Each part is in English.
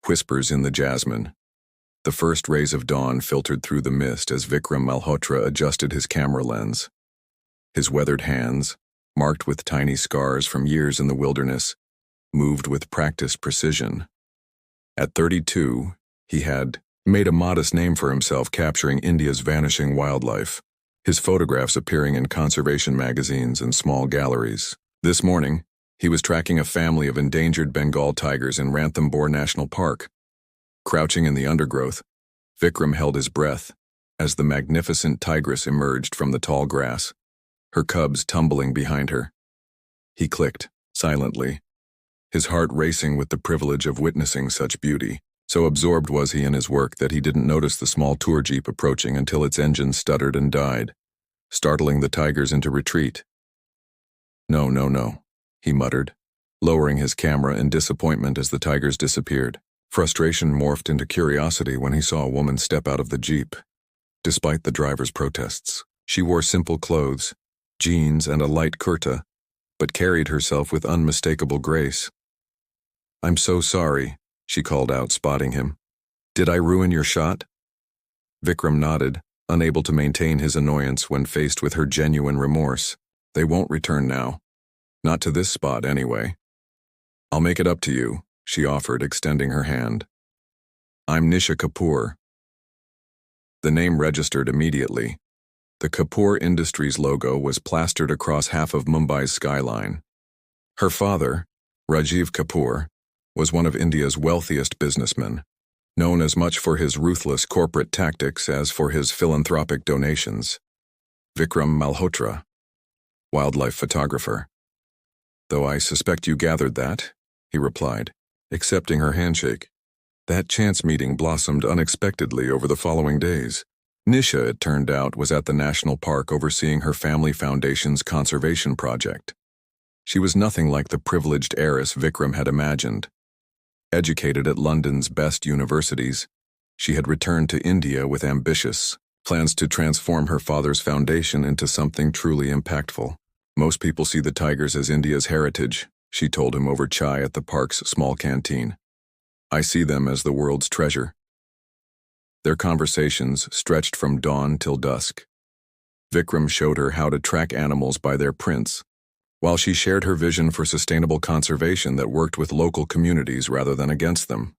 Whispers in the jasmine. The first rays of dawn filtered through the mist as Vikram Malhotra adjusted his camera lens. His weathered hands, marked with tiny scars from years in the wilderness, moved with practiced precision. At 32, he had made a modest name for himself capturing India's vanishing wildlife, his photographs appearing in conservation magazines and small galleries. This morning, he was tracking a family of endangered Bengal tigers in Ranthambore National Park. Crouching in the undergrowth, Vikram held his breath as the magnificent tigress emerged from the tall grass, her cubs tumbling behind her. He clicked, silently, his heart racing with the privilege of witnessing such beauty. So absorbed was he in his work that he didn't notice the small tour jeep approaching until its engine stuttered and died, startling the tigers into retreat. "No, no, no," he muttered, lowering his camera in disappointment as the tigers disappeared. Frustration morphed into curiosity when he saw a woman step out of the jeep. Despite the driver's protests, she wore simple clothes, jeans and a light kurta, but carried herself with unmistakable grace. "I'm so sorry," she called out, spotting him. "Did I ruin your shot?" Vikram nodded, unable to maintain his annoyance when faced with her genuine remorse. "They won't return now. Not to this spot, anyway." "I'll make it up to you," she offered, extending her hand. "I'm Nisha Kapoor." The name registered immediately. The Kapoor Industries logo was plastered across half of Mumbai's skyline. Her father, Rajiv Kapoor, was one of India's wealthiest businessmen, known as much for his ruthless corporate tactics as for his philanthropic donations. Vikram Malhotra, wildlife photographer. "Though I suspect you gathered that," he replied, accepting her handshake. That chance meeting blossomed unexpectedly over the following days. Nisha, it turned out, was at the national park overseeing her family foundation's conservation project. She was nothing like the privileged heiress Vikram had imagined. Educated at London's best universities, she had returned to India with ambitious plans to transform her father's foundation into something truly impactful. "Most people see the tigers as India's heritage," she told him over chai at the park's small canteen. "I see them as the world's treasure." Their conversations stretched from dawn till dusk. Vikram showed her how to track animals by their prints, while she shared her vision for sustainable conservation that worked with local communities rather than against them.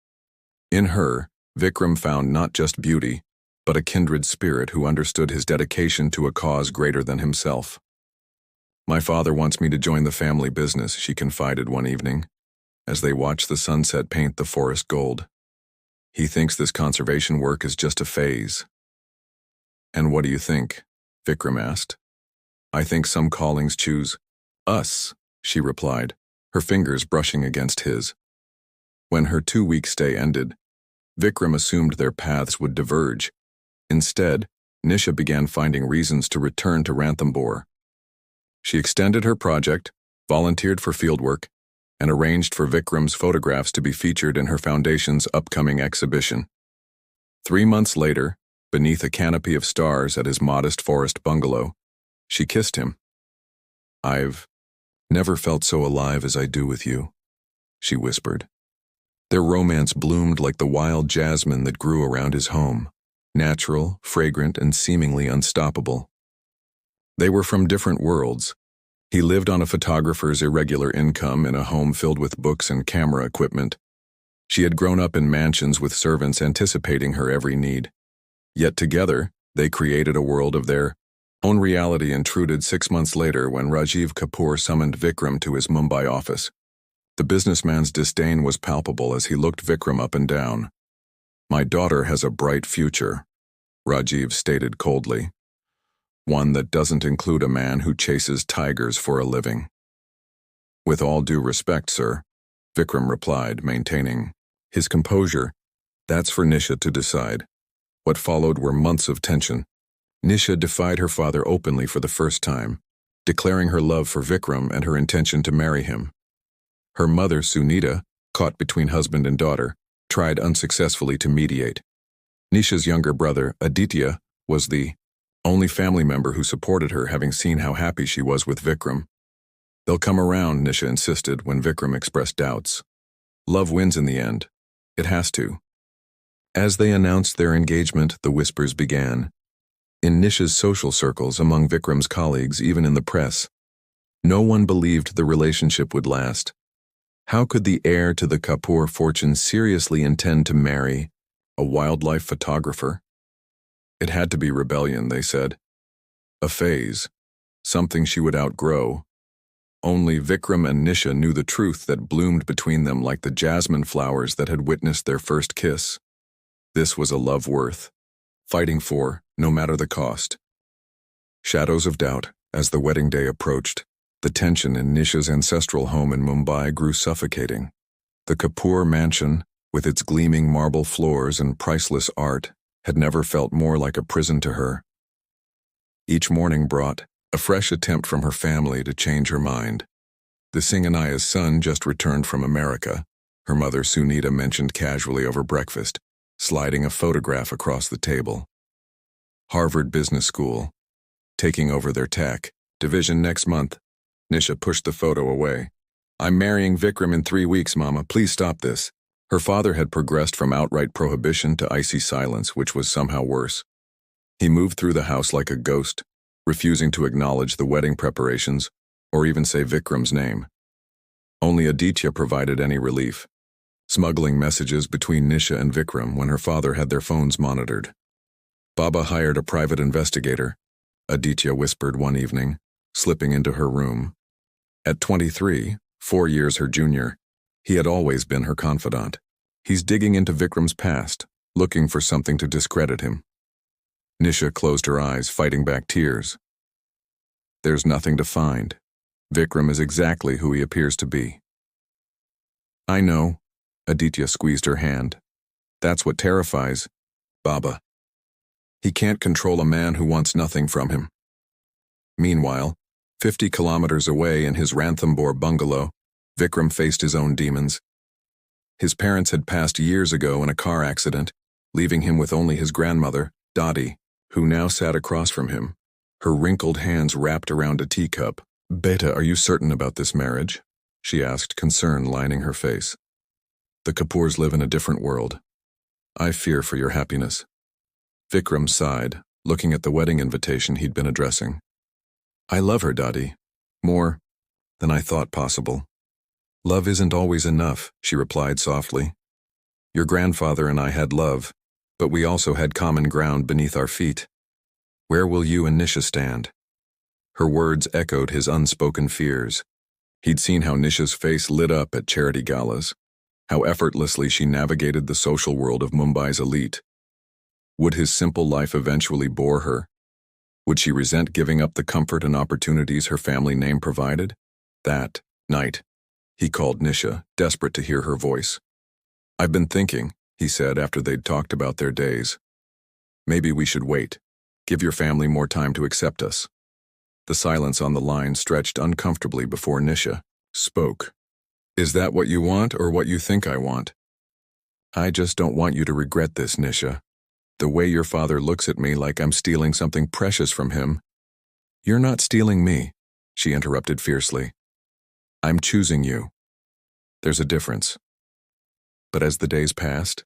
In her, Vikram found not just beauty, but a kindred spirit who understood his dedication to a cause greater than himself. "My father wants me to join the family business," she confided one evening, as they watched the sunset paint the forest gold. "He thinks this conservation work is just a phase." "And what do you think?" Vikram asked. "I think some callings choose us," she replied, her fingers brushing against his. When her 2-week stay ended, Vikram assumed their paths would diverge. Instead, Nisha began finding reasons to return to Ranthambore. She extended her project, volunteered for fieldwork, and arranged for Vikram's photographs to be featured in her foundation's upcoming exhibition. 3 months later, beneath a canopy of stars at his modest forest bungalow, she kissed him. "I've never felt so alive as I do with you," she whispered. Their romance bloomed like the wild jasmine that grew around his home, natural, fragrant, and seemingly unstoppable. They were from different worlds. He lived on a photographer's irregular income in a home filled with books and camera equipment. She had grown up in mansions with servants anticipating her every need. Yet together, they created a world of their own. Reality intruded 6 months later when Rajiv Kapoor summoned Vikram to his Mumbai office. The businessman's disdain was palpable as he looked Vikram up and down. "My daughter has a bright future," Rajiv stated coldly. "One that doesn't include a man who chases tigers for a living." "With all due respect, sir," Vikram replied, maintaining his composure. "That's for Nisha to decide." What followed were months of tension. Nisha defied her father openly for the first time, declaring her love for Vikram and her intention to marry him. Her mother, Sunita, caught between husband and daughter, tried unsuccessfully to mediate. Nisha's younger brother, Aditya, was the only family member who supported her, having seen how happy she was with Vikram. "They'll come around," Nisha insisted when Vikram expressed doubts. "Love wins in the end." It has to. As they announced their engagement, the whispers began. In Nisha's social circles, among Vikram's colleagues, even in the press, no one believed the relationship would last. How could the heir to the Kapoor fortune seriously intend to marry a wildlife photographer? It had to be rebellion, they said. A phase, something she would outgrow. Only Vikram and Nisha knew the truth that bloomed between them like the jasmine flowers that had witnessed their first kiss. This was a love worth fighting for, no matter the cost. Shadows of doubt, as the wedding day approached, the tension in Nisha's ancestral home in Mumbai grew suffocating. The Kapoor mansion, with its gleaming marble floors and priceless art, had never felt more like a prison to her. Each morning brought a fresh attempt from her family to change her mind. The Singhanaya's son just returned from America, her mother Sunita mentioned casually over breakfast, sliding a photograph across the table. Harvard Business School, taking over their tech division next month. Nisha pushed the photo away. I'm marrying Vikram in 3 weeks, Mama. Please stop this. Her father had progressed from outright prohibition to icy silence, which was somehow worse. He moved through the house like a ghost, refusing to acknowledge the wedding preparations or even say Vikram's name. Only Aditya provided any relief, smuggling messages between Nisha and Vikram when her father had their phones monitored. Baba hired a private investigator, Aditya whispered one evening, slipping into her room. At 23, 4 years her junior, he had always been her confidant. He's digging into Vikram's past, looking for something to discredit him. Nisha closed her eyes, fighting back tears. There's nothing to find. Vikram is exactly who he appears to be. I know, Aditya squeezed her hand. That's what terrifies Baba. He can't control a man who wants nothing from him. Meanwhile, 50 kilometers away in his Ranthambore bungalow, Vikram faced his own demons. His parents had passed years ago in a car accident, leaving him with only his grandmother, Dadi, who now sat across from him, her wrinkled hands wrapped around a teacup. Beta, are you certain about this marriage? She asked, concern lining her face. The Kapoors live in a different world. I fear for your happiness. Vikram sighed, looking at the wedding invitation he'd been addressing. I love her, Dadi. More than I thought possible. Love isn't always enough, she replied softly. Your grandfather and I had love, but we also had common ground beneath our feet. Where will you and Nisha stand? Her words echoed his unspoken fears. He'd seen how Nisha's face lit up at charity galas, how effortlessly she navigated the social world of Mumbai's elite. Would his simple life eventually bore her? Would she resent giving up the comfort and opportunities her family name provided? That night, he called Nisha, desperate to hear her voice. I've been thinking, he said after they'd talked about their days. Maybe we should wait. Give your family more time to accept us. The silence on the line stretched uncomfortably before Nisha spoke. Is that what you want or what you think I want? I just don't want you to regret this, Nisha. The way your father looks at me like I'm stealing something precious from him. You're not stealing me, she interrupted fiercely. I'm choosing you. There's a difference. But as the days passed,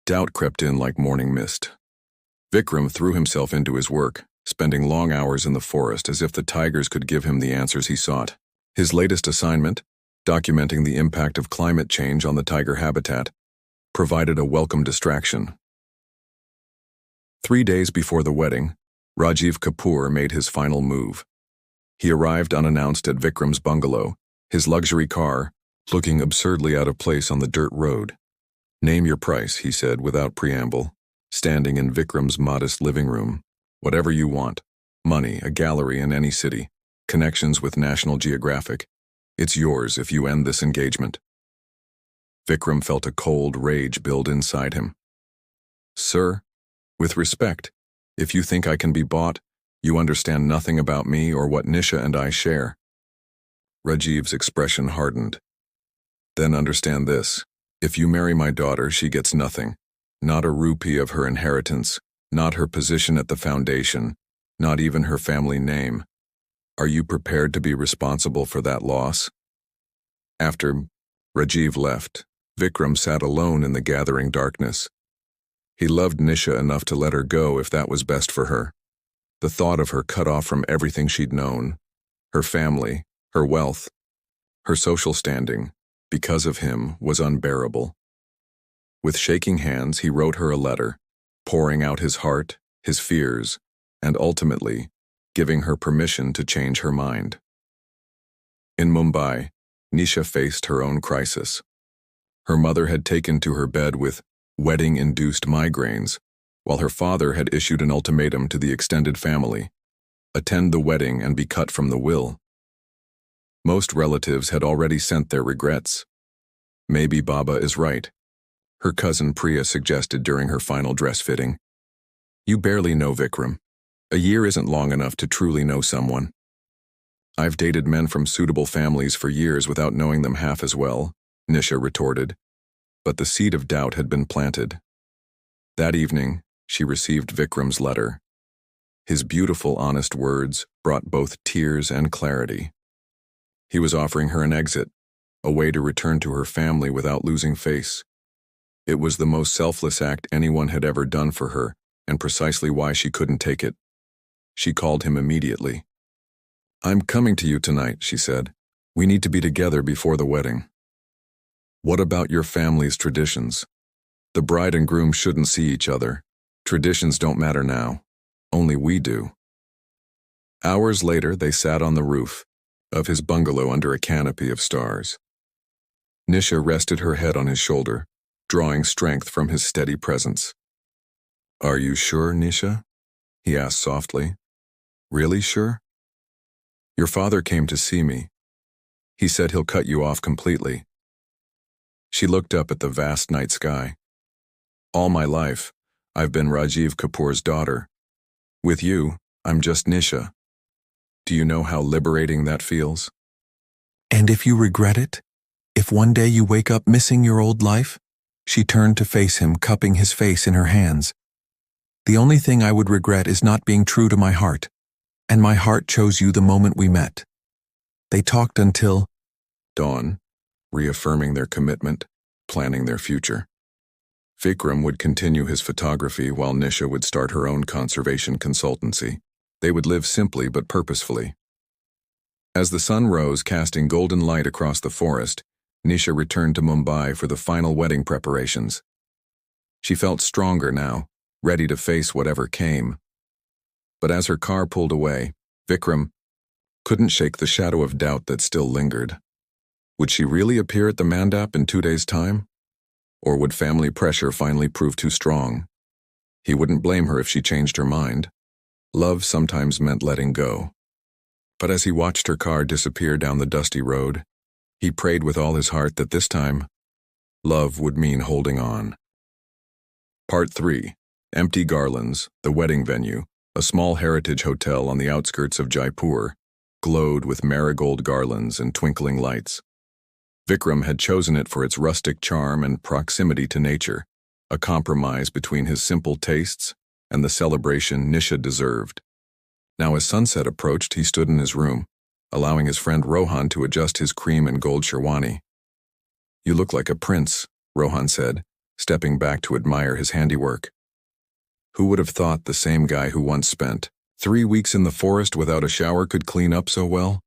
doubt crept in like morning mist. Vikram threw himself into his work, spending long hours in the forest as if the tigers could give him the answers he sought. His latest assignment, documenting the impact of climate change on the tiger habitat, provided a welcome distraction. 3 days before the wedding, Rajiv Kapoor made his final move. He arrived unannounced at Vikram's bungalow, his luxury car looking absurdly out of place on the dirt road. Name your price, he said without preamble, standing in Vikram's modest living room. Whatever you want. Money, a gallery in any city, connections with National Geographic. It's yours if you end this engagement. Vikram felt a cold rage build inside him. Sir, with respect, if you think I can be bought, you understand nothing about me or what Nisha and I share. Rajiv's expression hardened. Then understand this. If you marry my daughter, she gets nothing. Not a rupee of her inheritance, not her position at the foundation, not even her family name. Are you prepared to be responsible for that loss? After Rajiv left, Vikram sat alone in the gathering darkness. He loved Nisha enough to let her go if that was best for her. The thought of her cut off from everything she'd known, her family, her wealth, her social standing, because of him, was unbearable. With shaking hands, he wrote her a letter, pouring out his heart, his fears, and ultimately, giving her permission to change her mind. In Mumbai, Nisha faced her own crisis. Her mother had taken to her bed with wedding-induced migraines, while her father had issued an ultimatum to the extended family: attend the wedding and be cut from the will. Most relatives had already sent their regrets. Maybe Baba is right, her cousin Priya suggested during her final dress fitting. You barely know Vikram. A year isn't long enough to truly know someone. I've dated men from suitable families for years without knowing them half as well, Nisha retorted, but the seed of doubt had been planted. That evening, she received Vikram's letter. His beautiful, honest words brought both tears and clarity. He was offering her an exit, a way to return to her family without losing face. It was the most selfless act anyone had ever done for her, and precisely why she couldn't take it. She called him immediately. I'm coming to you tonight, she said. We need to be together before the wedding. What about your family's traditions? The bride and groom shouldn't see each other. Traditions don't matter now. Only we do. Hours later, they sat on the roof of his bungalow under a canopy of stars. Nisha rested her head on his shoulder, drawing strength from his steady presence. Are you sure, Nisha? He asked softly. Really sure? Your father came to see me. He said he'll cut you off completely. She looked up at the vast night sky. All my life, I've been Rajiv Kapoor's daughter. With you, I'm just Nisha. Do you know how liberating that feels? And if you regret it? If one day you wake up missing your old life? She turned to face him, cupping his face in her hands. The only thing I would regret is not being true to my heart. And my heart chose you the moment we met. They talked until dawn, reaffirming their commitment, planning their future. Vikram would continue his photography while Nisha would start her own conservation consultancy. They would live simply but purposefully. As the sun rose, casting golden light across the forest, Nisha returned to Mumbai for the final wedding preparations. She felt stronger now, ready to face whatever came. But as her car pulled away, Vikram couldn't shake the shadow of doubt that still lingered. Would she really appear at the mandap in 2 days' time? Or would family pressure finally prove too strong? He wouldn't blame her if she changed her mind. Love sometimes meant letting go. But as he watched her car disappear down the dusty road, he prayed with all his heart that this time, love would mean holding on. Part 3. Empty Garlands, the wedding venue, a small heritage hotel on the outskirts of Jaipur, glowed with marigold garlands and twinkling lights. Vikram had chosen it for its rustic charm and proximity to nature, a compromise between his simple tastes and the celebration Nisha deserved. Now as sunset approached, he stood in his room, allowing his friend Rohan to adjust his cream and gold sherwani. You look like a prince, Rohan said, stepping back to admire his handiwork. Who would have thought the same guy who once spent 3 weeks in the forest without a shower could clean up so well?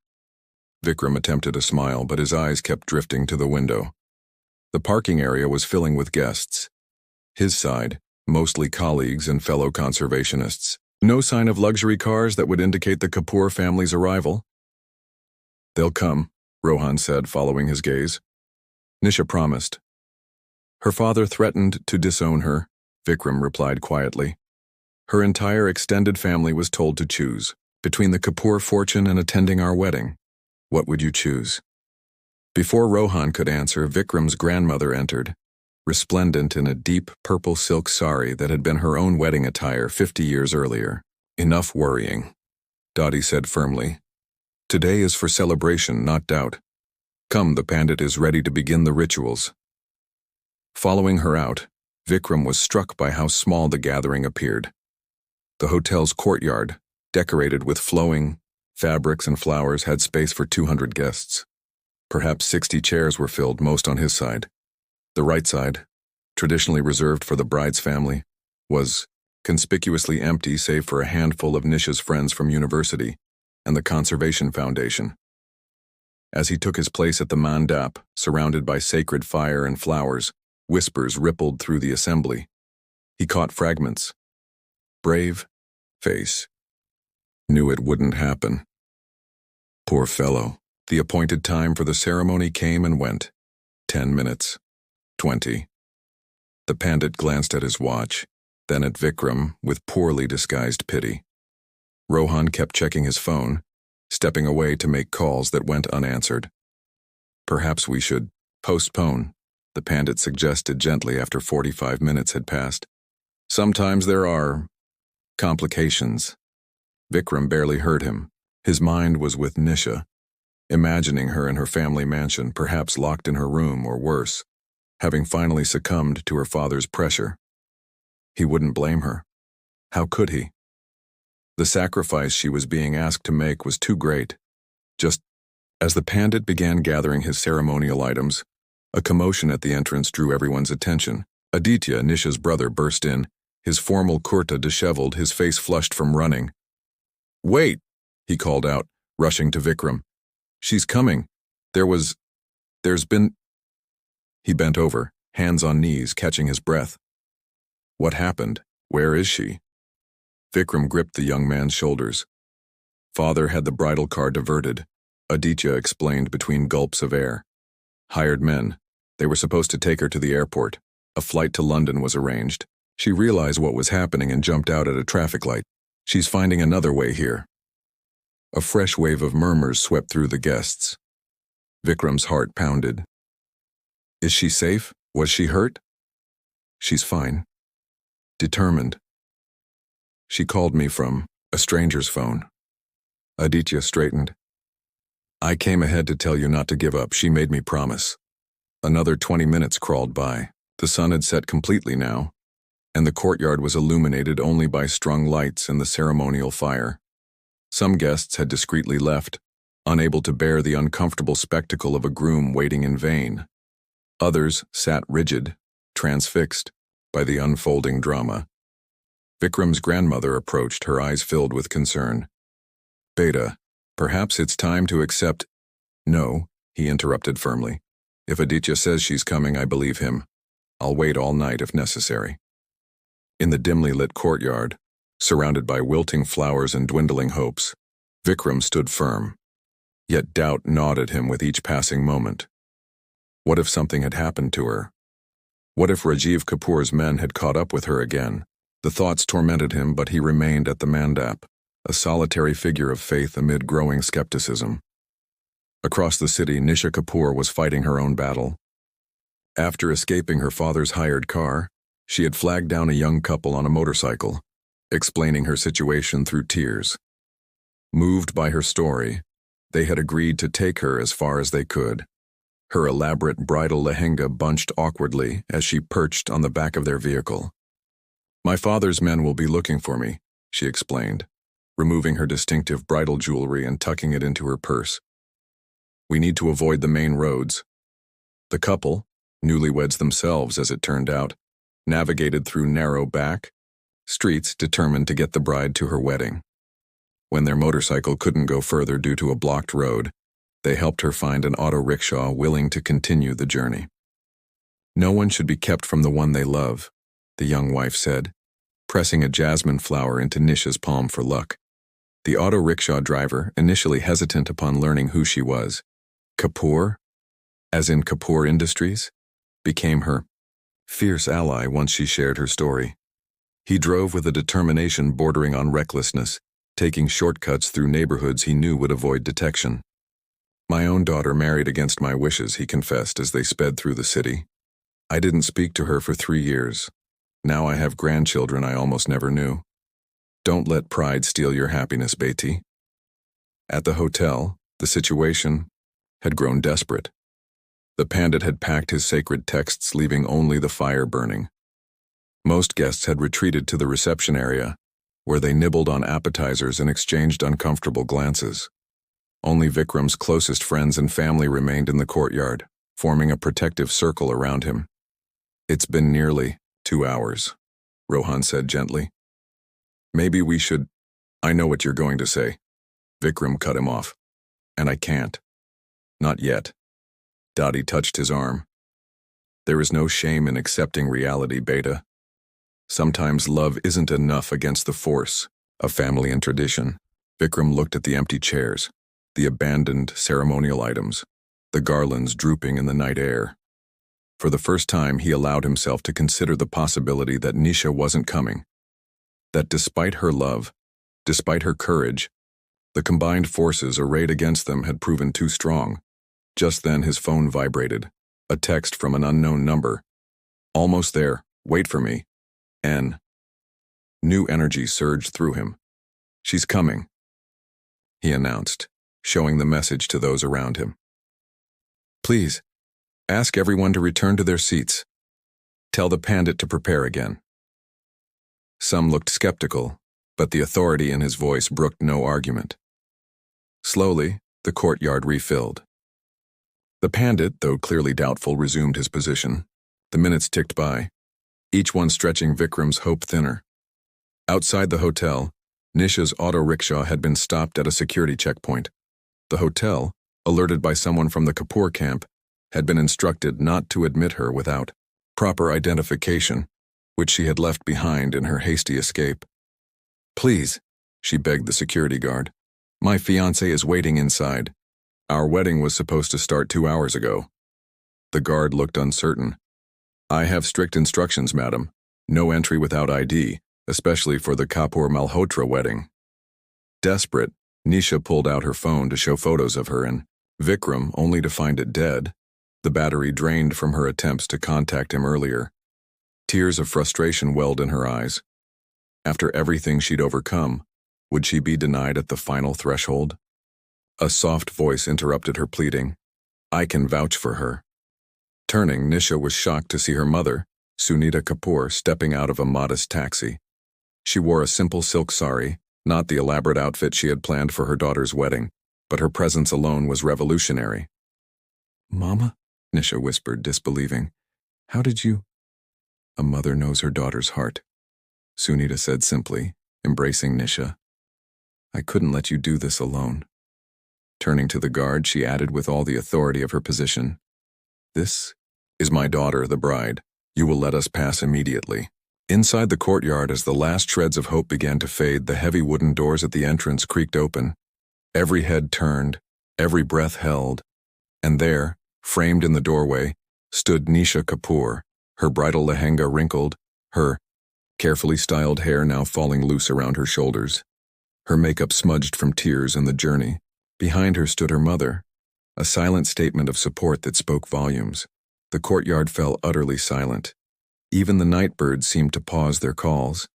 Vikram attempted a smile, but his eyes kept drifting to the window. The parking area was filling with guests. His side, mostly colleagues and fellow conservationists. No sign of luxury cars that would indicate the Kapoor family's arrival. They'll come, Rohan said, following his gaze. Nisha promised. Her father threatened to disown her, Vikram replied quietly. Her entire extended family was told to choose between the Kapoor fortune and attending our wedding. What would you choose? Before Rohan could answer, Vikram's grandmother entered, resplendent in a deep purple silk sari that had been her own wedding attire 50 years earlier. Enough worrying, Dottie said firmly. Today is for celebration, not doubt. Come, the pandit is ready to begin the rituals. Following her out, Vikram was struck by how small the gathering appeared. The hotel's courtyard, decorated with flowing fabrics and flowers, had space for 200 guests. Perhaps 60 chairs were filled, most on his side. The right side, traditionally reserved for the bride's family, was conspicuously empty save for a handful of Nisha's friends from university and the Conservation Foundation. As he took his place at the mandap, surrounded by sacred fire and flowers, whispers rippled through the assembly. He caught fragments. Brave face. Knew it wouldn't happen. Poor fellow. The appointed time for the ceremony came and went. 10 minutes. 20. The pandit glanced at his watch, then at Vikram with poorly disguised pity. Rohan kept checking his phone, stepping away to make calls that went unanswered. Perhaps we should postpone, the pandit suggested gently after 45 minutes had passed. Sometimes there are complications. Vikram barely heard him. His mind was with Nisha, imagining her in her family mansion, perhaps locked in her room or worse, having finally succumbed to her father's pressure. He wouldn't blame her. How could he? The sacrifice she was being asked to make was too great. Just as the pandit began gathering his ceremonial items, a commotion at the entrance drew everyone's attention. Aditya, Nisha's brother, burst in, his formal kurta disheveled, his face flushed from running. "Wait," he called out, rushing to Vikram. "She's coming. There's been—" He bent over, hands on knees, catching his breath. What happened? Where is she? Vikram gripped the young man's shoulders. Father had the bridal car diverted, Aditya explained between gulps of air. Hired men. They were supposed to take her to the airport. A flight to London was arranged. She realized what was happening and jumped out at a traffic light. She's finding another way here. A fresh wave of murmurs swept through the guests. Vikram's heart pounded. Is she safe? Was she hurt? She's fine. Determined. She called me from a stranger's phone. Aditya straightened. I came ahead to tell you not to give up. She made me promise. Another 20 minutes crawled by. The sun had set completely now, and the courtyard was illuminated only by strung lights and the ceremonial fire. Some guests had discreetly left, unable to bear the uncomfortable spectacle of a groom waiting in vain. Others sat rigid, transfixed by the unfolding drama. Vikram's grandmother approached, her eyes filled with concern. Beta, perhaps it's time to accept— No, he interrupted firmly. If Aditya says she's coming, I believe him. I'll wait all night if necessary. In the dimly lit courtyard, surrounded by wilting flowers and dwindling hopes, Vikram stood firm. Yet doubt gnawed at him with each passing moment. What if something had happened to her? What if Rajiv Kapoor's men had caught up with her again? The thoughts tormented him, but he remained at the mandap, a solitary figure of faith amid growing skepticism. Across the city, Nisha Kapoor was fighting her own battle. After escaping her father's hired car, she had flagged down a young couple on a motorcycle, explaining her situation through tears. Moved by her story, they had agreed to take her as far as they could. Her elaborate bridal lehenga bunched awkwardly as she perched on the back of their vehicle. My father's men will be looking for me, she explained, removing her distinctive bridal jewelry and tucking it into her purse. We need to avoid the main roads. The couple, newlyweds themselves as it turned out, navigated through narrow back streets determined to get the bride to her wedding. When their motorcycle couldn't go further due to a blocked road, they helped her find an auto rickshaw willing to continue the journey. No one should be kept from the one they love, the young wife said, pressing a jasmine flower into Nisha's palm for luck. The auto rickshaw driver, initially hesitant upon learning who she was, Kapoor, as in Kapoor Industries, became her fierce ally once she shared her story. He drove with a determination bordering on recklessness, taking shortcuts through neighborhoods he knew would avoid detection. My own daughter married against my wishes, he confessed as they sped through the city. I didn't speak to her for 3 years. Now I have grandchildren I almost never knew. Don't let pride steal your happiness, Beti. At the hotel, the situation had grown desperate. The pandit had packed his sacred texts, leaving only the fire burning. Most guests had retreated to the reception area, where they nibbled on appetizers and exchanged uncomfortable glances. Only Vikram's closest friends and family remained in the courtyard, forming a protective circle around him. It's been nearly 2 hours, Rohan said gently. Maybe we should— I know what you're going to say. Vikram cut him off. And I can't. Not yet. Dottie touched his arm. There is no shame in accepting reality, Beta. Sometimes love isn't enough against the force of family and tradition. Vikram looked at the empty chairs, the abandoned ceremonial items, the garlands drooping in the night air. For the first time, he allowed himself to consider the possibility that Nisha wasn't coming. That despite her love, despite her courage, the combined forces arrayed against them had proven too strong. Just then his phone vibrated, a text from an unknown number. Almost there, wait for me. N. New energy surged through him. She's coming, he announced, showing the message to those around him. Please, ask everyone to return to their seats. Tell the pandit to prepare again. Some looked skeptical, but the authority in his voice brooked no argument. Slowly, the courtyard refilled. The pandit, though clearly doubtful, resumed his position. The minutes ticked by, each one stretching Vikram's hope thinner. Outside the hotel, Nisha's auto rickshaw had been stopped at a security checkpoint. The hotel, alerted by someone from the Kapoor camp, had been instructed not to admit her without proper identification, which she had left behind in her hasty escape. Please, she begged the security guard. My fiancé is waiting inside. Our wedding was supposed to start 2 hours ago. The guard looked uncertain. I have strict instructions, madam. No entry without ID, especially for the Kapoor Malhotra wedding. Desperate, Nisha pulled out her phone to show photos of her and Vikram, only to find it dead, the battery drained from her attempts to contact him earlier. Tears of frustration welled in her eyes. After everything she'd overcome, would she be denied at the final threshold? A soft voice interrupted her pleading. I can vouch for her. Turning, Nisha was shocked to see her mother, Sunita Kapoor, stepping out of a modest taxi. She wore a simple silk sari, not the elaborate outfit she had planned for her daughter's wedding, but her presence alone was revolutionary. Mama? Nisha whispered, disbelieving. How did you— A mother knows her daughter's heart, Sunita said simply, embracing Nisha. I couldn't let you do this alone. Turning to the guard, she added with all the authority of her position, This is my daughter, the bride. You will let us pass immediately. Inside the courtyard, as the last shreds of hope began to fade, the heavy wooden doors at the entrance creaked open. Every head turned, every breath held, and there, framed in the doorway, stood Nisha Kapoor, her bridal lehenga wrinkled, her carefully styled hair now falling loose around her shoulders, her makeup smudged from tears and the journey. Behind her stood her mother, a silent statement of support that spoke volumes. The courtyard fell utterly silent. Even the night birds seemed to pause their calls.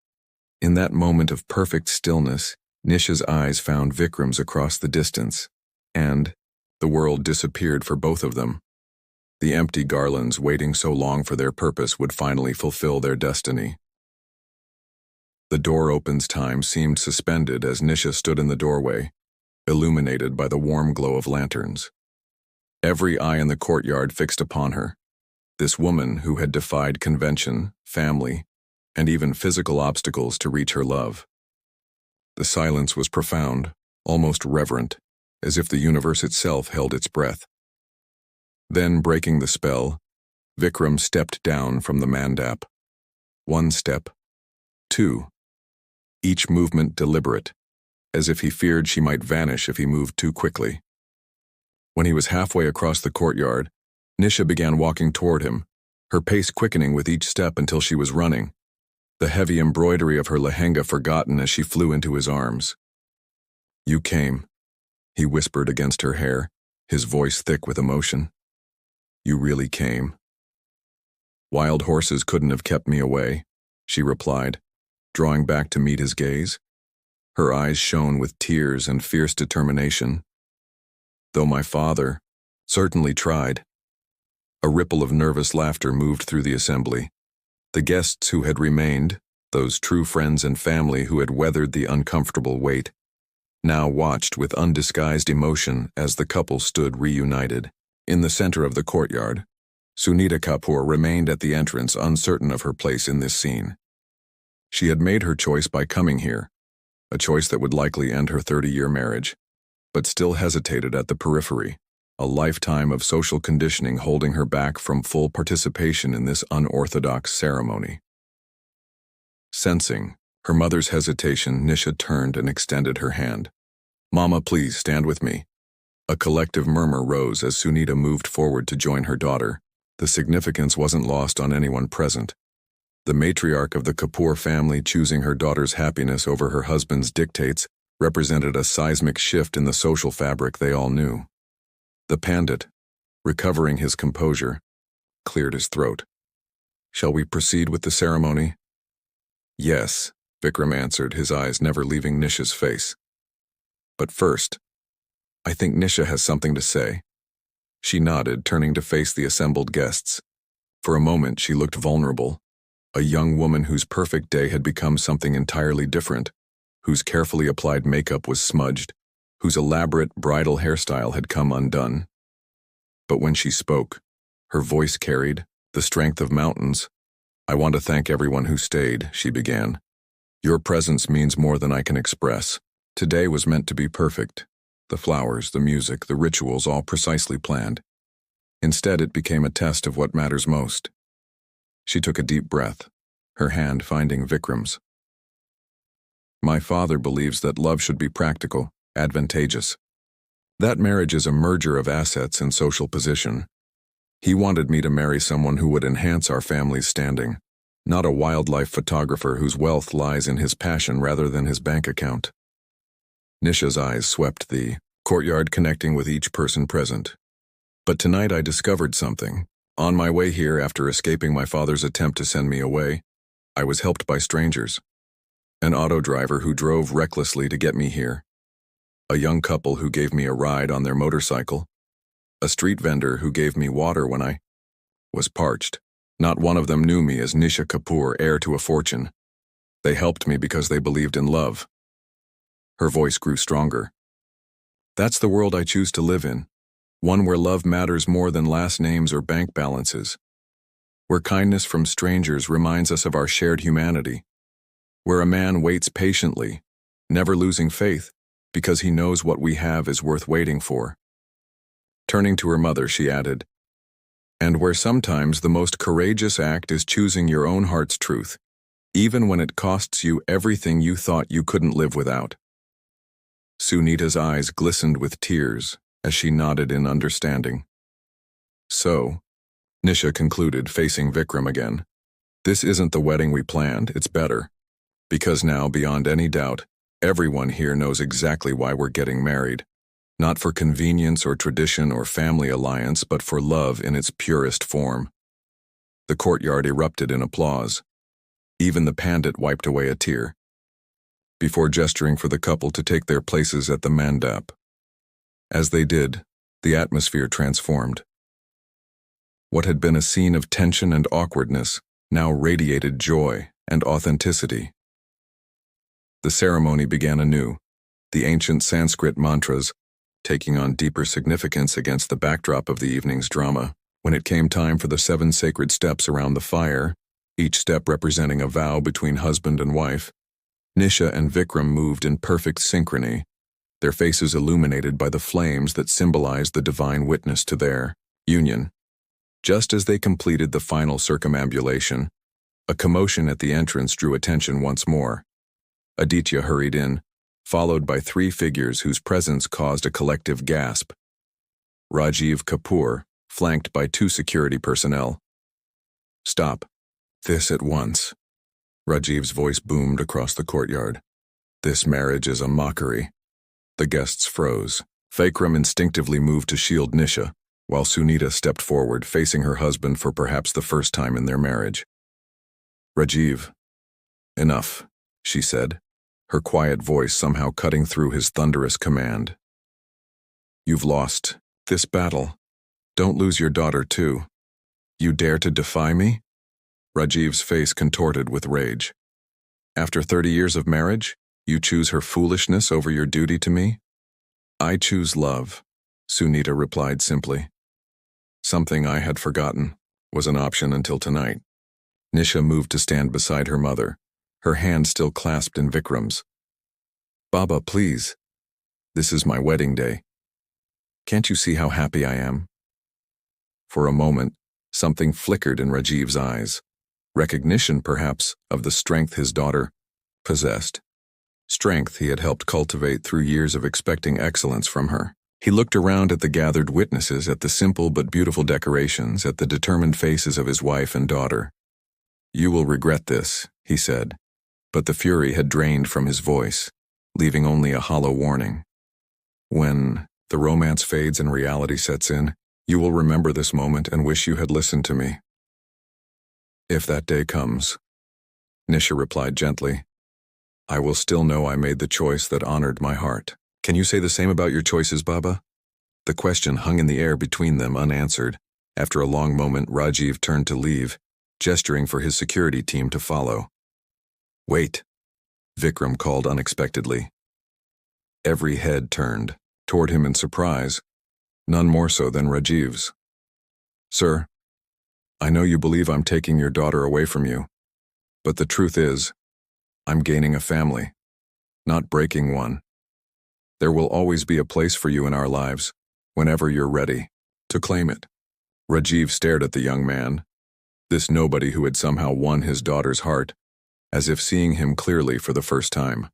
In that moment of perfect stillness, Nisha's eyes found Vikram's across the distance, and the world disappeared for both of them. The empty garlands waiting so long for their purpose would finally fulfill their destiny. The door opens time seemed suspended as Nisha stood in the doorway, illuminated by the warm glow of lanterns. Every eye in the courtyard fixed upon her, this woman who had defied convention, family, and even physical obstacles to reach her love. The silence was profound, almost reverent, as if the universe itself held its breath. Then, breaking the spell, Vikram stepped down from the mandap. 1 step, 2. Each movement deliberate, as if he feared she might vanish if he moved too quickly. When he was halfway across the courtyard, Nisha began walking toward him, her pace quickening with each step until she was running, the heavy embroidery of her lehenga forgotten as she flew into his arms. You came, he whispered against her hair, his voice thick with emotion. You really came. Wild horses couldn't have kept me away, she replied, drawing back to meet his gaze. Her eyes shone with tears and fierce determination. Though my father certainly tried. A ripple of nervous laughter moved through the assembly. The guests who had remained, those true friends and family who had weathered the uncomfortable wait, now watched with undisguised emotion as the couple stood reunited. In the center of the courtyard, Sunita Kapoor remained at the entrance, uncertain of her place in this scene. She had made her choice by coming here, a choice that would likely end her 30-year marriage, but still hesitated at the periphery, a lifetime of social conditioning holding her back from full participation in this unorthodox ceremony. Sensing her mother's hesitation, Nisha turned and extended her hand. "Mama, please stand with me." A collective murmur rose as Sunita moved forward to join her daughter. The significance wasn't lost on anyone present. The matriarch of the Kapoor family choosing her daughter's happiness over her husband's dictates represented a seismic shift in the social fabric they all knew. The pandit, recovering his composure, cleared his throat. "Shall we proceed with the ceremony?" "Yes," Vikram answered, his eyes never leaving Nisha's face. "But first, I think Nisha has something to say." She nodded, turning to face the assembled guests. For a moment, she looked vulnerable, a young woman whose perfect day had become something entirely different, whose carefully applied makeup was smudged, whose elaborate bridal hairstyle had come undone. But when she spoke, her voice carried the strength of mountains. "I want to thank everyone who stayed," she began. "Your presence means more than I can express. Today was meant to be perfect. The flowers, the music, the rituals, all precisely planned. Instead, it became a test of what matters most." She took a deep breath, her hand finding Vikram's. "My father believes that love should be practical, advantageous. That marriage is a merger of assets and social position. He wanted me to marry someone who would enhance our family's standing, not a wildlife photographer whose wealth lies in his passion rather than his bank account." Nisha's eyes swept the courtyard, connecting with each person present. "But tonight I discovered something. On my way here, after escaping my father's attempt to send me away, I was helped by strangers. An auto driver who drove recklessly to get me here. A young couple who gave me a ride on their motorcycle. A street vendor who gave me water when I was parched. Not one of them knew me as Nisha Kapoor, heir to a fortune. They helped me because they believed in love." Her voice grew stronger. "That's the world I choose to live in. One where love matters more than last names or bank balances. Where kindness from strangers reminds us of our shared humanity. Where a man waits patiently, never losing faith, because he knows what we have is worth waiting for." Turning to her mother, she added, "And where sometimes the most courageous act is choosing your own heart's truth, even when it costs you everything you thought you couldn't live without." Sunita's eyes glistened with tears as she nodded in understanding. "So," Nisha concluded, facing Vikram again, "this isn't the wedding we planned, it's better. Because now, beyond any doubt, everyone here knows exactly why we're getting married. Not for convenience or tradition or family alliance, but for love in its purest form." The courtyard erupted in applause. Even the pandit wiped away a tear, before gesturing for the couple to take their places at the mandap. As they did, the atmosphere transformed. What had been a scene of tension and awkwardness now radiated joy and authenticity. The ceremony began anew, the ancient Sanskrit mantras taking on deeper significance against the backdrop of the evening's drama. When it came time for the 7 sacred steps around the fire, each step representing a vow between husband and wife, Nisha and Vikram moved in perfect synchrony, their faces illuminated by the flames that symbolized the divine witness to their union. Just as they completed the final circumambulation, a commotion at the entrance drew attention once more. Aditya hurried in, followed by 3 figures whose presence caused a collective gasp. Rajiv Kapoor, flanked by 2 security personnel. "Stop this at once." Rajiv's voice boomed across the courtyard. "This marriage is a mockery." The guests froze. Vikram instinctively moved to shield Nisha, while Sunita stepped forward, facing her husband for perhaps the first time in their marriage. "Rajiv, enough," she said, her quiet voice somehow cutting through his thunderous command. "You've lost this battle. Don't lose your daughter too. You dare to defy me?" Rajiv's face contorted with rage. "After 30 years of marriage, you choose her foolishness over your duty to me?" "I choose love," Sunita replied simply. "Something I had forgotten." was an option until tonight. Nisha moved to stand beside her mother, her hand still clasped in Vikram's. Baba, please. This is my wedding day. Can't you see how happy I am? For a moment, something flickered in Rajiv's eyes. Recognition, perhaps, of the strength his daughter possessed. Strength he had helped cultivate through years of expecting excellence from her. He looked around at the gathered witnesses, at the simple but beautiful decorations, at the determined faces of his wife and daughter. You will regret this, he said, but the fury had drained from his voice, leaving only a hollow warning. When the romance fades and reality sets in, you will remember this moment and wish you had listened to me. If that day comes, Nisha replied gently, I will still know I made the choice that honored my heart. Can you say the same about your choices, Baba? The question hung in the air between them unanswered. After a long moment, Rajiv turned to leave, gesturing for his security team to follow. Wait, Vikram called unexpectedly. Every head turned toward him in surprise, none more so than Rajiv's. Sir, I know you believe I'm taking your daughter away from you, but the truth is, I'm gaining a family, not breaking one. There will always be a place for you in our lives, whenever you're ready to claim it. Rajiv stared at the young man, this nobody who had somehow won his daughter's heart, as if seeing him clearly for the first time.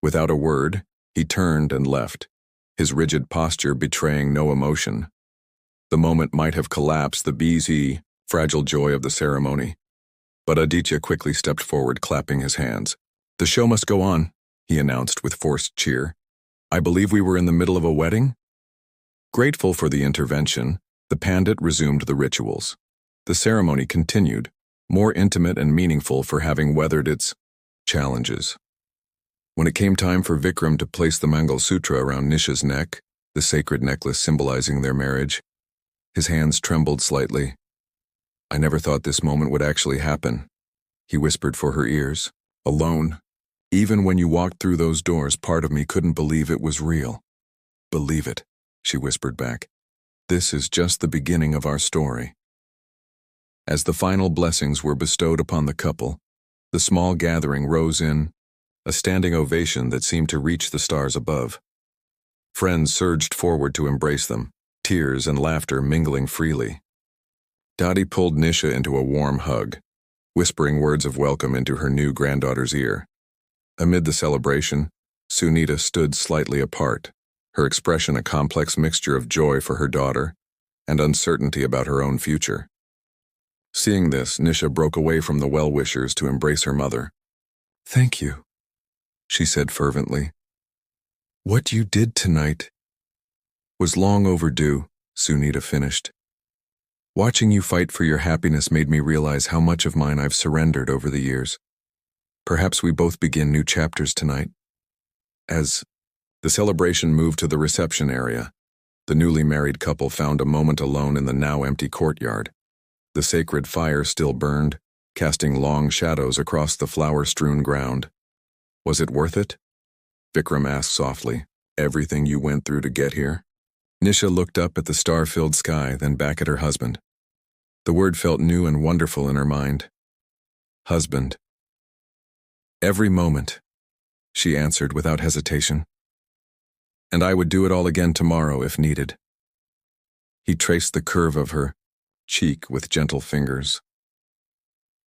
Without a word, he turned and left, his rigid posture betraying no emotion. The moment might have collapsed the busy, fragile joy of the ceremony, but Aditya quickly stepped forward, clapping his hands. The show must go on, he announced with forced cheer. I believe we were in the middle of a wedding? Grateful for the intervention, the pandit resumed the rituals. The ceremony continued, more intimate and meaningful for having weathered its challenges. When it came time for Vikram to place the Mangal Sutra around Nisha's neck, the sacred necklace symbolizing their marriage, his hands trembled slightly. I never thought this moment would actually happen, he whispered for her ears. Alone. Even when you walked through those doors, part of me couldn't believe it was real. Believe it, she whispered back. This is just the beginning of our story. As the final blessings were bestowed upon the couple, the small gathering rose in a standing ovation that seemed to reach the stars above. Friends surged forward to embrace them, tears and laughter mingling freely. Dadi pulled Nisha into a warm hug, whispering words of welcome into her new granddaughter's ear. Amid the celebration, Sunita stood slightly apart, her expression a complex mixture of joy for her daughter and uncertainty about her own future. Seeing this, Nisha broke away from the well-wishers to embrace her mother. Thank you, she said fervently. What you did tonight was long overdue, Sunita finished. Watching you fight for your happiness made me realize how much of mine I've surrendered over the years. Perhaps we both begin new chapters tonight. As the celebration moved to the reception area, the newly married couple found a moment alone in the now empty courtyard. The sacred fire still burned, casting long shadows across the flower-strewn ground. Was it worth it? Vikram asked softly. Everything you went through to get here? Nisha looked up at the star-filled sky, then back at her husband. The word felt new and wonderful in her mind. Husband. Every moment, she answered without hesitation. And I would do it all again tomorrow if needed. He traced the curve of her cheek with gentle fingers.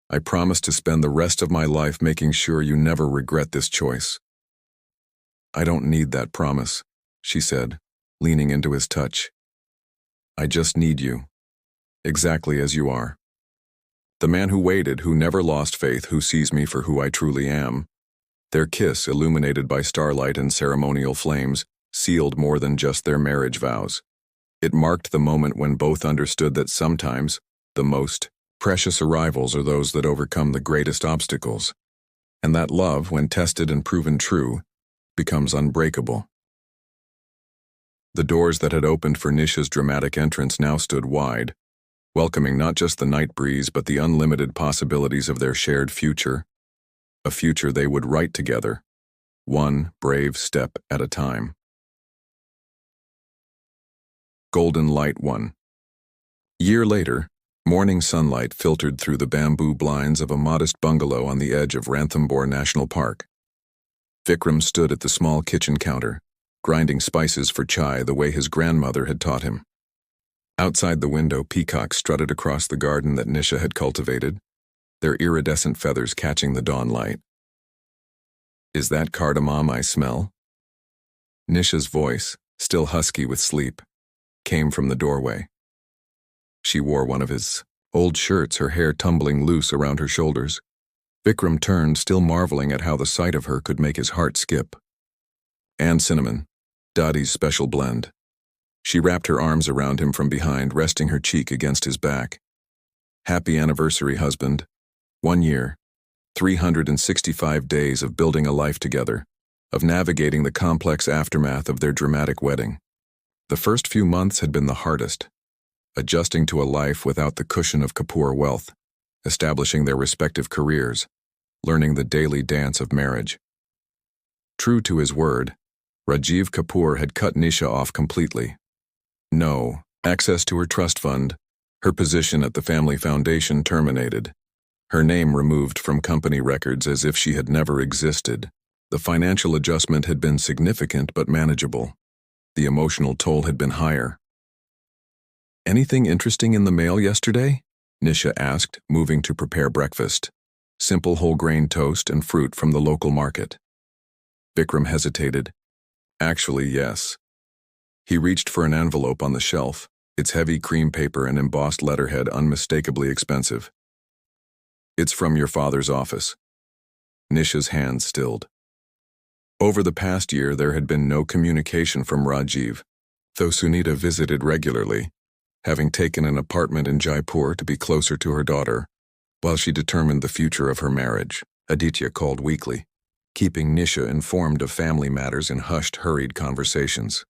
I promise to spend the rest of my life making sure you never regret this choice. I don't need that promise, she said, leaning into his touch. I just need you, exactly as you are. The man who waited, who never lost faith, who sees me for who I truly am. Their kiss, illuminated by starlight and ceremonial flames, sealed more than just their marriage vows. It marked the moment when both understood that sometimes the most precious arrivals are those that overcome the greatest obstacles, and that love, when tested and proven true, becomes unbreakable. The doors that had opened for Nisha's dramatic entrance now stood wide, welcoming not just the night breeze but the unlimited possibilities of their shared future, a future they would write together, one brave step at a time. Golden Light 1. Year later, Morning sunlight filtered through the bamboo blinds of a modest bungalow on the edge of Ranthambore National Park. Vikram stood at the small kitchen counter, grinding spices for chai the way his grandmother had taught him. Outside the window, peacocks strutted across the garden that Nisha had cultivated, their iridescent feathers catching the dawn light. "Is that cardamom I smell?" Nisha's voice, still husky with sleep, came from the doorway. She wore one of his old shirts, her hair tumbling loose around her shoulders. Vikram turned, still marveling at how the sight of her could make his heart skip. "And cinnamon, Dotty's special blend." She wrapped her arms around him from behind, resting her cheek against his back. "Happy anniversary, husband. 1 year, 365 days of building a life together, of navigating the complex aftermath of their dramatic wedding. The first few months had been the hardest, adjusting to a life without the cushion of Kapoor wealth, establishing their respective careers, learning the daily dance of marriage." True to his word, Rajiv Kapoor had cut Nisha off completely. No access to her trust fund, her position at the family foundation terminated, her name removed from company records as if she had never existed. The financial adjustment had been significant but manageable. The emotional toll had been higher. "Anything interesting in the mail yesterday?" Nisha asked, moving to prepare breakfast. Simple whole-grain toast and fruit from the local market. Vikram hesitated. "Actually, yes." He reached for an envelope on the shelf, its heavy cream paper and embossed letterhead unmistakably expensive. "It's from your father's office." Nisha's hands stilled. Over the past year, there had been no communication from Rajiv, though Sunita visited regularly, having taken an apartment in Jaipur to be closer to her daughter, while she determined the future of her marriage. Aditya called weekly, keeping Nisha informed of family matters in hushed, hurried conversations.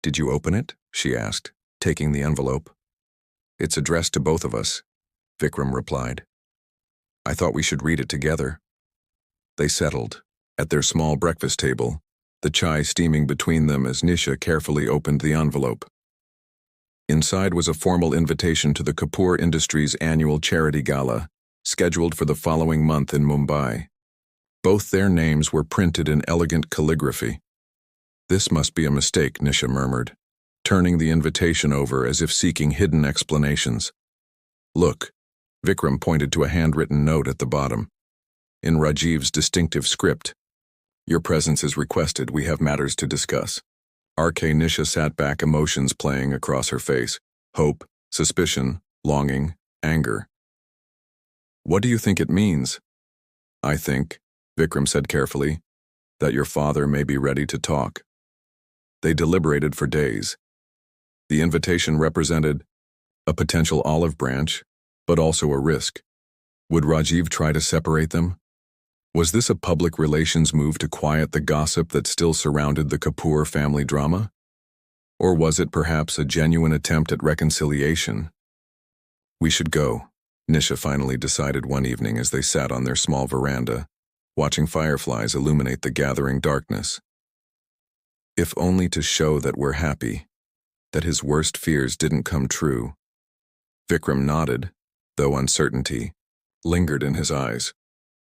"Did you open it?" she asked, taking the envelope. "It's addressed to both of us," Vikram replied. "I thought we should read it together." They settled, at their small breakfast table, the chai steaming between them as Nisha carefully opened the envelope. Inside was a formal invitation to the Kapoor Industries' annual charity gala, scheduled for the following month in Mumbai. Both their names were printed in elegant calligraphy. "This must be a mistake," Nisha murmured, turning the invitation over as if seeking hidden explanations. "Look," Vikram pointed to a handwritten note at the bottom. In Rajiv's distinctive script, "Your presence is requested. We have matters to discuss." RK Nisha sat back, emotions playing across her face. Hope, suspicion, longing, anger. "What do you think it means?" "I think," Vikram said carefully, "that your father may be ready to talk." They deliberated for days. The invitation represented a potential olive branch, but also a risk. Would Rajiv try to separate them? Was this a public relations move to quiet the gossip that still surrounded the Kapoor family drama? Or was it perhaps a genuine attempt at reconciliation? "We should go," Nisha finally decided one evening as they sat on their small veranda, watching fireflies illuminate the gathering darkness. If only to show that we're happy, that his worst fears didn't come true. Vikram nodded, though uncertainty lingered in his eyes.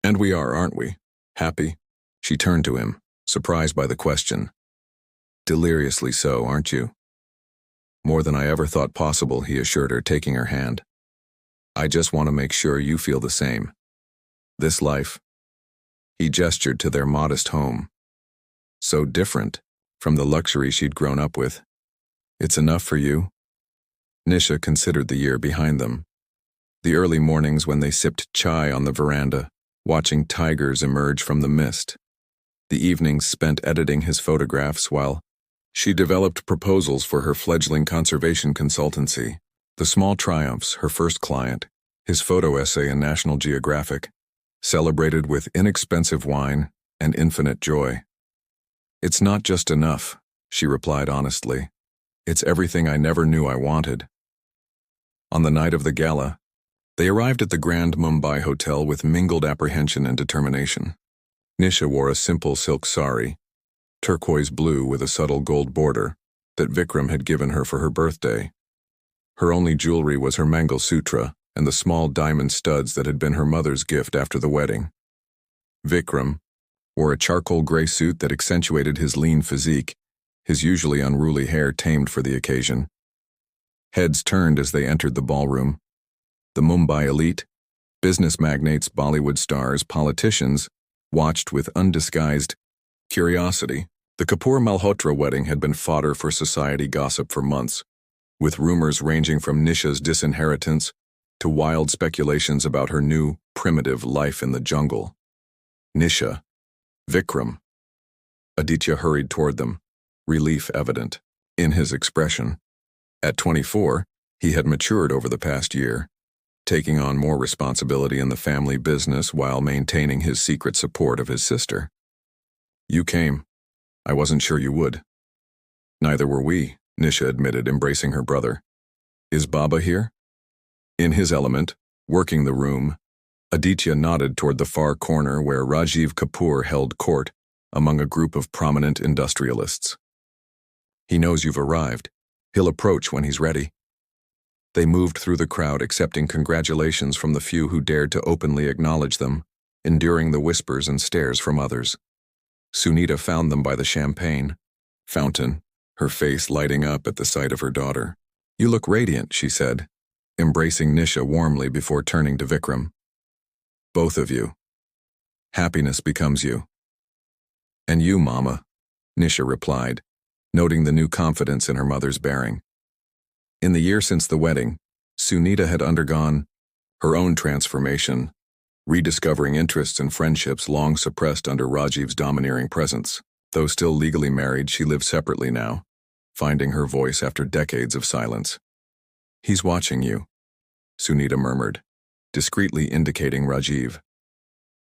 "And we are, aren't we? Happy?" She turned to him, surprised by the question. "Deliriously so, aren't you?" "More than I ever thought possible," he assured her, taking her hand. "I just want to make sure you feel the same. This life," he gestured to their modest home, "so different from the luxury she'd grown up with. It's enough for you?" Nisha considered the year behind them. The early mornings when they sipped chai on the veranda, watching tigers emerge from the mist. The evenings spent editing his photographs while she developed proposals for her fledgling conservation consultancy. The small triumphs, her first client, his photo essay in National Geographic, celebrated with inexpensive wine and infinite joy. "It's not just enough," she replied honestly. "It's everything I never knew I wanted." On the night of the gala, they arrived at the Grand Mumbai Hotel with mingled apprehension and determination. Nisha wore a simple silk sari, turquoise blue with a subtle gold border, that Vikram had given her for her birthday. Her only jewelry was her Mangal Sutra and the small diamond studs that had been her mother's gift after the wedding. Vikram wore a charcoal gray suit that accentuated his lean physique, his usually unruly hair tamed for the occasion. Heads turned as they entered the ballroom. The Mumbai elite, business magnates, Bollywood stars, politicians, watched with undisguised curiosity. The Kapoor-Malhotra wedding had been fodder for society gossip for months, with rumors ranging from Nisha's disinheritance to wild speculations about her new, primitive life in the jungle. Nisha, Vikram. Aditya hurried toward them, relief evident in his expression. At 24, he had matured over the past year, taking on more responsibility in the family business while maintaining his secret support of his sister. You came. I wasn't sure you would. Neither were we, Nisha admitted, embracing her brother. Is Baba here? In his element, working the room, Aditya nodded toward the far corner where Rajiv Kapoor held court among a group of prominent industrialists. He knows you've arrived. He'll approach when he's ready. They moved through the crowd, accepting congratulations from the few who dared to openly acknowledge them, enduring the whispers and stares from others. Sunita found them by the champagne fountain, her face lighting up at the sight of her daughter. You look radiant, she said, embracing Nisha warmly before turning to Vikram. Both of you. Happiness becomes you. And you, Mama, Nisha replied, noting the new confidence in her mother's bearing. In the year since the wedding, Sunita had undergone her own transformation, rediscovering interests and friendships long suppressed under Rajiv's domineering presence. Though still legally married, she lived separately now, finding her voice after decades of silence. He's watching you, Sunita murmured, discreetly indicating Rajiv.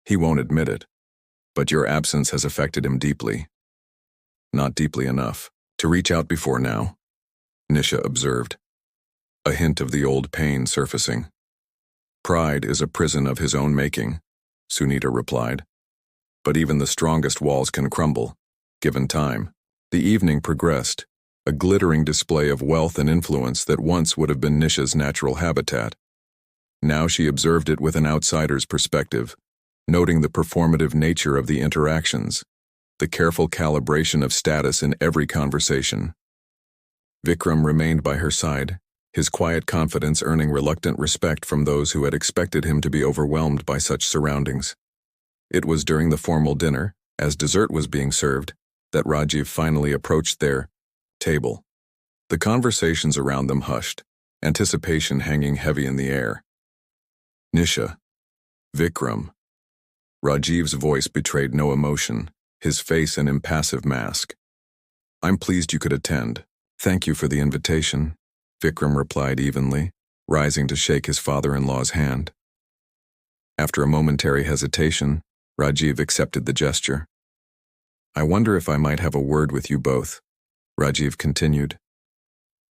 He won't admit it, but your absence has affected him deeply. Not deeply enough to reach out before now, Nisha observed, a hint of the old pain surfacing. Pride is a prison of his own making, Sunita replied. But even the strongest walls can crumble, given time. The evening progressed, a glittering display of wealth and influence that once would have been Nisha's natural habitat. Now she observed it with an outsider's perspective, noting the performative nature of the interactions, the careful calibration of status in every conversation. Vikram remained by her side, his quiet confidence earning reluctant respect from those who had expected him to be overwhelmed by such surroundings. It was during the formal dinner, as dessert was being served, that Rajiv finally approached their table. The conversations around them hushed, anticipation hanging heavy in the air. Nisha, Vikram. Rajiv's voice betrayed no emotion, his face an impassive mask. I'm pleased you could attend. Thank you for the invitation, Vikram replied evenly, rising to shake his father-in-law's hand. After a momentary hesitation, Rajiv accepted the gesture. I wonder if I might have a word with you both, Rajiv continued.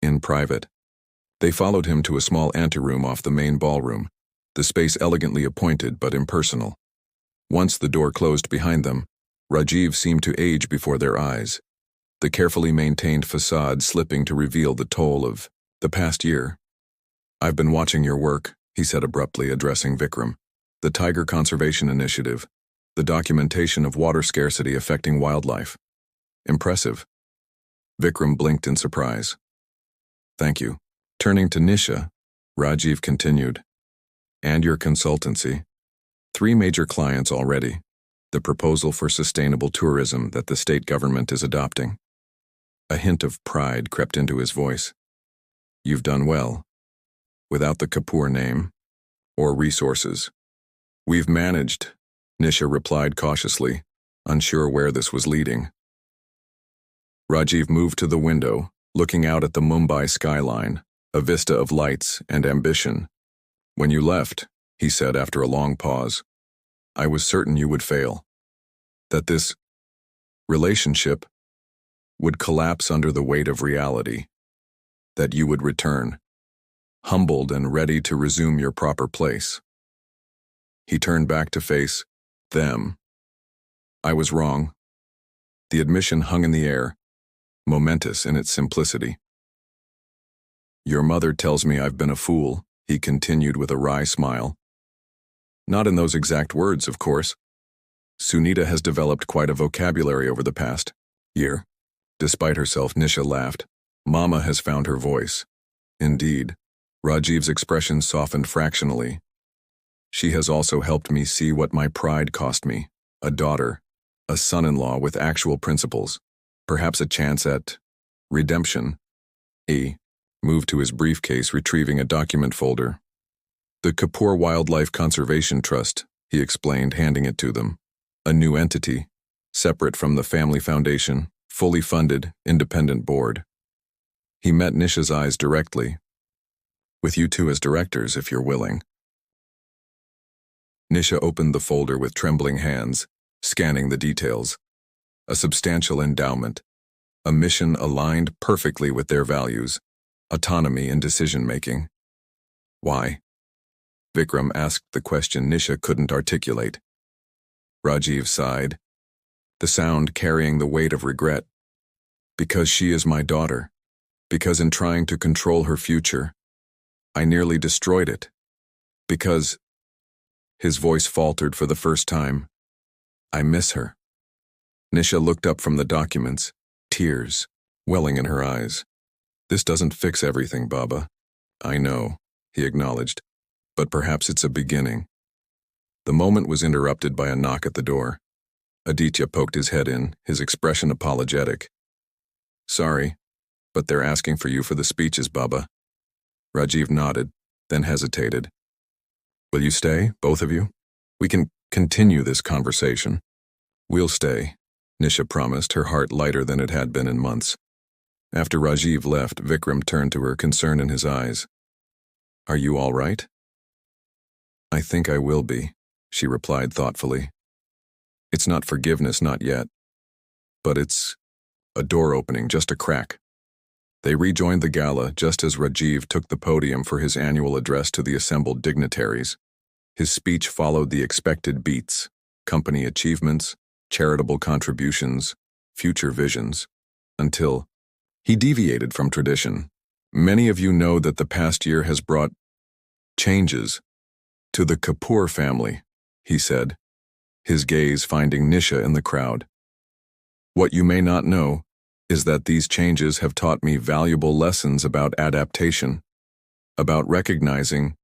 In private. They followed him to a small anteroom off the main ballroom, the space elegantly appointed but impersonal. Once the door closed behind them, Rajiv seemed to age before their eyes, the carefully maintained facade slipping to reveal the toll of the past year. I've been watching your work, he said abruptly, addressing Vikram. The Tiger Conservation Initiative, the documentation of water scarcity affecting wildlife. Impressive. Vikram blinked in surprise. Thank you. Turning to Nisha, Rajiv continued. And your consultancy. 3 major clients already. The proposal for sustainable tourism that the state government is adopting. A hint of pride crept into his voice. You've done well. Without the Kapoor name, or resources. We've managed, Nisha replied cautiously, unsure where this was leading. Rajiv moved to the window, looking out at the Mumbai skyline, a vista of lights and ambition. When you left, he said after a long pause, I was certain you would fail. That this relationship would collapse under the weight of reality. That you would return, humbled and ready to resume your proper place. He turned back to face them. I was wrong. The admission hung in the air, momentous in its simplicity. Your mother tells me I've been a fool, he continued with a wry smile. Not in those exact words, of course. Sunita has developed quite a vocabulary over the past year. Despite herself, Nisha laughed. Mama has found her voice. Indeed. Rajiv's expression softened fractionally. She has also helped me see what my pride cost me. A daughter, a son-in-law with actual principles, perhaps a chance at redemption. He moved to his briefcase, retrieving a document folder. The Kapoor Wildlife Conservation Trust, he explained, handing it to them. A new entity, separate from the family foundation, fully funded, independent board. He met Nisha's eyes directly. With you two as directors, if you're willing. Nisha opened the folder with trembling hands, scanning the details. A substantial endowment. A mission aligned perfectly with their values. Autonomy in decision-making. Why? Vikram asked the question Nisha couldn't articulate. Rajiv sighed, the sound carrying the weight of regret. Because she is my daughter. Because in trying to control her future, I nearly destroyed it. Because... His voice faltered for the first time. I miss her. Nisha looked up from the documents, tears welling in her eyes. This doesn't fix everything, Baba. I know, he acknowledged, but perhaps it's a beginning. The moment was interrupted by a knock at the door. Aditya poked his head in, his expression apologetic. Sorry, but they're asking for you for the speeches, Baba. Rajiv nodded, then hesitated. Will you stay, both of you? We can continue this conversation. We'll stay, Nisha promised, her heart lighter than it had been in months. After Rajiv left, Vikram turned to her, concern in his eyes. Are you all right? I think I will be, she replied thoughtfully. It's not forgiveness, not yet. But it's a door opening, just a crack. They rejoined the gala just as Rajiv took the podium for his annual address to the assembled dignitaries. His speech followed the expected beats: company achievements, charitable contributions, future visions, until he deviated from tradition. Many of you know that the past year has brought changes to the Kapoor family, he said, his gaze finding Nisha in the crowd. What you may not know is that these changes have taught me valuable lessons about adaptation, about recognizing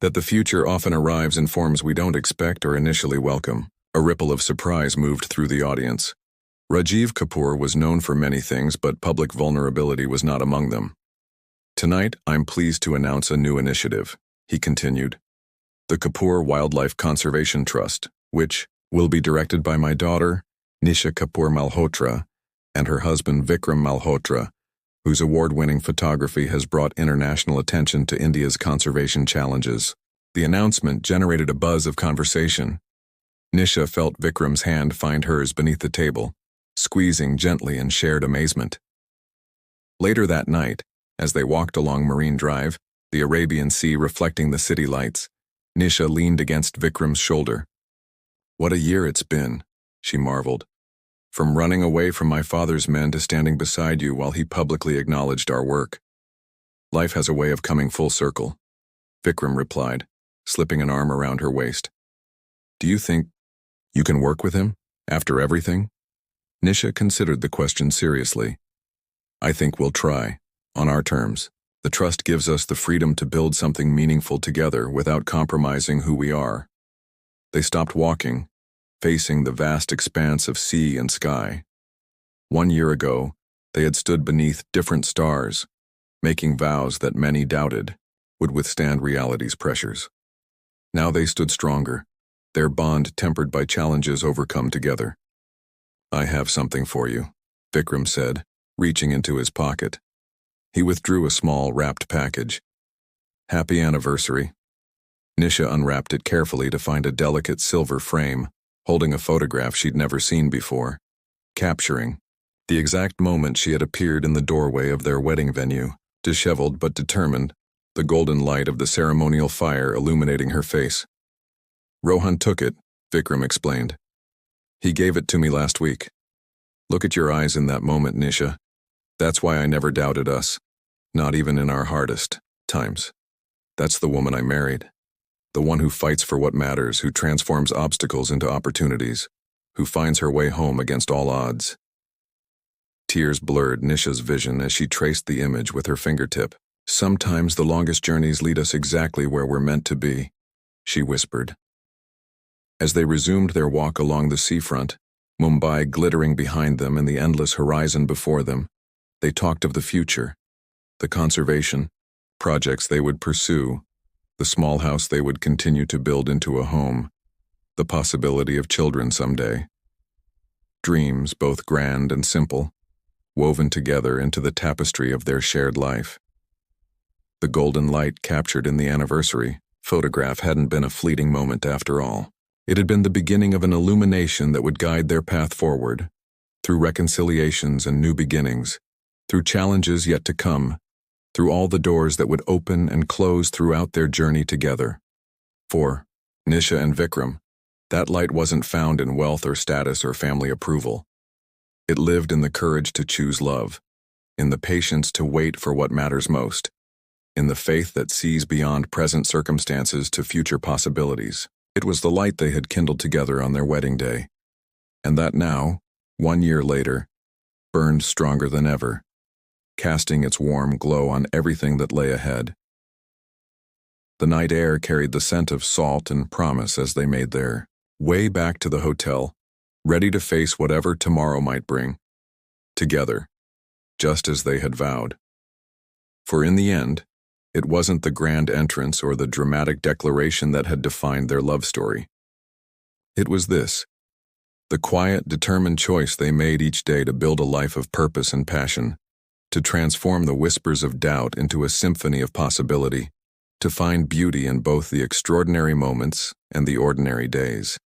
that the future often arrives in forms we don't expect or initially welcome. A ripple of surprise moved through the audience. Rajiv Kapoor was known for many things, but public vulnerability was not among them. Tonight, I'm pleased to announce a new initiative, he continued. The Kapoor Wildlife Conservation Trust, which will be directed by my daughter, Nisha Kapoor Malhotra, and her husband Vikram Malhotra, whose award-winning photography has brought international attention to India's conservation challenges. The announcement generated a buzz of conversation. Nisha felt Vikram's hand find hers beneath the table, squeezing gently in shared amazement. Later that night, as they walked along Marine Drive, the Arabian Sea reflecting the city lights, Nisha leaned against Vikram's shoulder. What a year it's been, she marveled. From running away from my father's men to standing beside you while he publicly acknowledged our work. Life has a way of coming full circle, Vikram replied, slipping an arm around her waist. Do you think you can work with him, after everything? Nisha considered the question seriously. I think we'll try, on our terms. The trust gives us the freedom to build something meaningful together without compromising who we are. They stopped walking, facing the vast expanse of sea and sky. 1 year ago, they had stood beneath different stars, making vows that many doubted would withstand reality's pressures. Now they stood stronger, their bond tempered by challenges overcome together. I have something for you, Vikram said, reaching into his pocket. He withdrew a small, wrapped package. Happy anniversary. Nisha unwrapped it carefully to find a delicate silver frame, holding a photograph she'd never seen before, capturing the exact moment she had appeared in the doorway of their wedding venue, disheveled but determined, the golden light of the ceremonial fire illuminating her face. Rohan took it, Vikram explained. He gave it to me last week. Look at your eyes in that moment, Nisha. That's why I never doubted us. not even in our hardest times. That's the woman I married. The one who fights for what matters, who transforms obstacles into opportunities, who finds her way home against all odds. Tears blurred Nisha's vision as she traced the image with her fingertip. Sometimes the longest journeys lead us exactly where we're meant to be, she whispered. As they resumed their walk along the seafront, Mumbai glittering behind them and the endless horizon before them, they talked of the future, the conservation projects they would pursue, the small house they would continue to build into a home, the possibility of children someday. Dreams, both grand and simple, woven together into the tapestry of their shared life. The golden light captured in the anniversary photograph hadn't been a fleeting moment after all. It had been the beginning of an illumination that would guide their path forward, through reconciliations and new beginnings, through challenges yet to come, through all the doors that would open and close throughout their journey together. For Nisha and Vikram, that light wasn't found in wealth or status or family approval. It lived in the courage to choose love, in the patience to wait for what matters most, in the faith that sees beyond present circumstances to future possibilities. It was the light they had kindled together on their wedding day, and that now, 1 year later, burned stronger than ever, casting its warm glow on everything that lay ahead. The night air carried the scent of salt and promise as they made their way back to the hotel, ready to face whatever tomorrow might bring, together, just as they had vowed. For in the end, it wasn't the grand entrance or the dramatic declaration that had defined their love story. It was this, the quiet, determined choice they made each day to build a life of purpose and passion, to transform the whispers of doubt into a symphony of possibility, to find beauty in both the extraordinary moments and the ordinary days.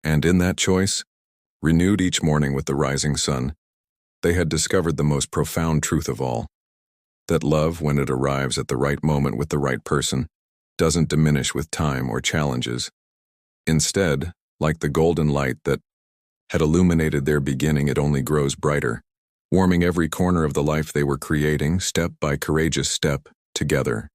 And in that choice, renewed each morning with the rising sun, they had discovered the most profound truth of all, that love, when it arrives at the right moment with the right person, doesn't diminish with time or challenges. Instead, like the golden light that had illuminated their beginning, it only grows brighter, warming every corner of the life they were creating, step by courageous step, together.